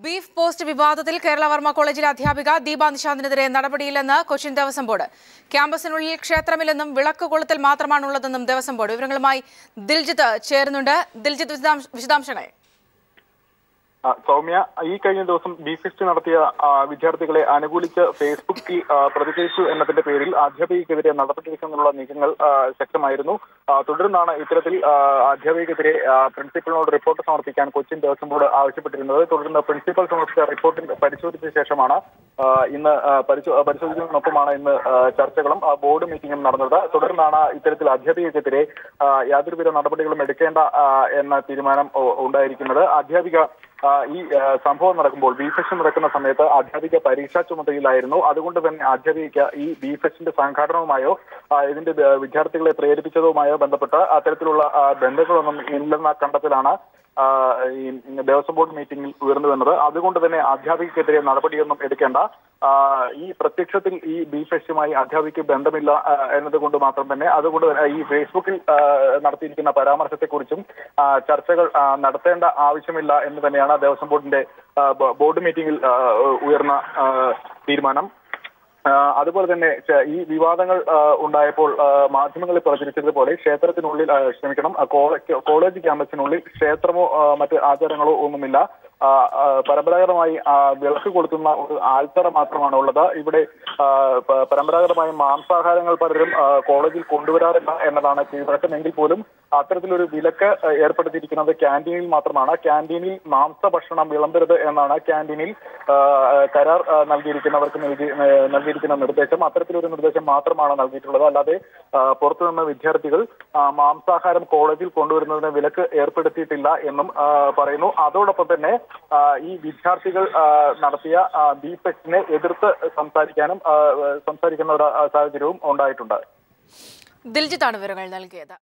Beef post വിവാദത്തിൽ കേരള വർമ്മ കോളേജിലെ അധ്യാപിക ദീപ നിശാന്തിനെതിരെ നടപടിയില്ലെന്ന് കൊച്ചിൻ ദേവസ്വം ബോർഡ്. ക്യാമ്പസിനുള്ളിൽ ക്ഷേത്രമില്ലെന്നും വിളക്ക് കൊളുത്തൽ മാത്രമാണുള്ളതെന്നും ദേവസ്വം ബോർഡ്. വിവരങ്ങളുമായി ദിൽജിത്ത് ചേരുന്നുണ്ട്. ദിൽജിത്ത്, വിശദാംശങ്ങൾ. സൗമ്യ, ഈ കഴിഞ്ഞ ദിവസം ബി ഫെസ്റ്റ് നടത്തിയ വിദ്യാർത്ഥികളെ അനുകൂലിച്ച് ഫേസ്ബുക്കിൽ പ്രതികരിച്ചു എന്നതിന്റെ പേരിൽ അധ്യാപികയ്ക്കെതിരെ നടപടിയെടുക്കാനുള്ള നീക്കങ്ങൾ ശക്തമായിരുന്നു. തുടർന്നാണ് ഇത്തരത്തിൽ അധ്യാപികയ്ക്കെതിരെ പ്രിൻസിപ്പലിനോട് റിപ്പോർട്ട് സമർപ്പിക്കാൻ കൊച്ചിൻ ദേവസ്വം ബോർഡ് ആവശ്യപ്പെട്ടിരുന്നത്. തുടർന്ന് പ്രിൻസിപ്പൽ സമർപ്പിച്ച റിപ്പോർട്ടിൽ പരിശോധിച്ച ശേഷമാണ് ഇന്ന് പരിശോധിക്കുന്നതിനൊപ്പമാണ് ഇന്ന് ചർച്ചകളും ബോർഡ് മീറ്റിംഗും നടന്നത്. തുടർന്നാണ് ഇത്തരത്തിൽ അധ്യാപികയ്ക്കെതിരെ യാതൊരുവിധ നടപടികളും എടുക്കേണ്ട എന്ന തീരുമാനം ഉണ്ടായിരിക്കുന്നത്. അധ്യാപിക ഈ സംഭവം നടക്കുമ്പോൾ ബി ഫെസ്റ്റ് നടക്കുന്ന സമയത്ത് അധ്യാപിക പരീക്ഷാ ചുമതലയിലായിരുന്നു. അതുകൊണ്ട് തന്നെ അധ്യാപിക ഈ ബി ഫെസ്റ്റിന്റെ സംഘാടനവുമായോ ഇതിന്റെ വിദ്യാർത്ഥികളെ പ്രേരിപ്പിച്ചതുമായോ ബന്ധപ്പെട്ട് അത്തരത്തിലുള്ള ബന്ധങ്ങളൊന്നും ഇല്ലെന്ന കണ്ടെത്തലാണ് ഈ ദേവസ്വം ബോർഡ് മീറ്റിംഗിൽ ഉയർന്നു വന്നത്. അതുകൊണ്ട് തന്നെ അധ്യാപികയ്ക്കെതിരെ നടപടിയൊന്നും എടുക്കേണ്ട, ഈ പ്രത്യക്ഷത്തിൽ ഈ ബി ഫെസ്റ്റുമായി അധ്യാപികയ്ക്ക് ബന്ധമില്ല എന്നതുകൊണ്ട് മാത്രം തന്നെ അതുകൊണ്ട് തന്നെ ഈ ഫേസ്ബുക്കിൽ നടത്തിയിരിക്കുന്ന പരാമർശത്തെക്കുറിച്ചും ചർച്ചകൾ നടത്തേണ്ട ആവശ്യമില്ല എന്ന് തന്നെയാണ് ദേവസ്വം ബോർഡിന്റെ ബോർഡ് മീറ്റിംഗിൽ ഉയർന്ന തീരുമാനം. അതുപോലെ തന്നെ ഈ വിവാദങ്ങൾ ഉണ്ടായപ്പോൾ മാധ്യമങ്ങളിൽ പ്രചരിച്ചതുപോലെ ക്ഷേത്രത്തിനുള്ളിൽ കോളേജ് ക്യാമ്പസിനുള്ളിൽ ക്ഷേത്രമോ മറ്റ് ആചാരങ്ങളോ ഒന്നുമില്ല. പരമ്പരാഗതമായി വിളക്ക് കൊളുത്തുന്ന ഒരു ആൽത്തറ മാത്രമാണ് ഉള്ളത്. ഇവിടെ പരമ്പരാഗതമായി മാംസാഹാരങ്ങൾ പലരും കോളേജിൽ കൊണ്ടുവരാറില്ല എന്നതാണ് കീഴ്വഴക്കം. എങ്കിൽ പോലും അത്തരത്തിലൊരു വിലക്ക് ഏർപ്പെടുത്തിയിരിക്കുന്നത് ക്യാൻറ്റീനിൽ മാത്രമാണ്. ക്യാൻറ്റീനിൽ മാംസഭക്ഷണം വിളമ്പരുത് എന്നാണ് ക്യാൻറ്റീനിൽ കരാർ നൽകിയിരിക്കുന്നവർക്ക് നൽകിയിരിക്കുന്ന നിർദ്ദേശം. അത്തരത്തിലൊരു നിർദ്ദേശം മാത്രമാണ് നൽകിയിട്ടുള്ളത്. അല്ലാതെ പുറത്തുനിന്ന് വിദ്യാർത്ഥികൾ മാംസാഹാരം കോളേജിൽ കൊണ്ടുവരുന്നതിന് വിലക്ക് ഏർപ്പെടുത്തിയിട്ടില്ല എന്നും പറയുന്നു. അതോടൊപ്പം തന്നെ ഈ വിദ്യാർത്ഥികൾ നടത്തിയ ബി ഫെസ്റ്റിനെ എതിർത്ത് സംസാരിക്കുന്ന ഒരു സാഹചര്യവും ഉണ്ടായിട്ടുണ്ട്. ദിൽജിത്താണ് വിവരങ്ങൾ നൽകിയത്.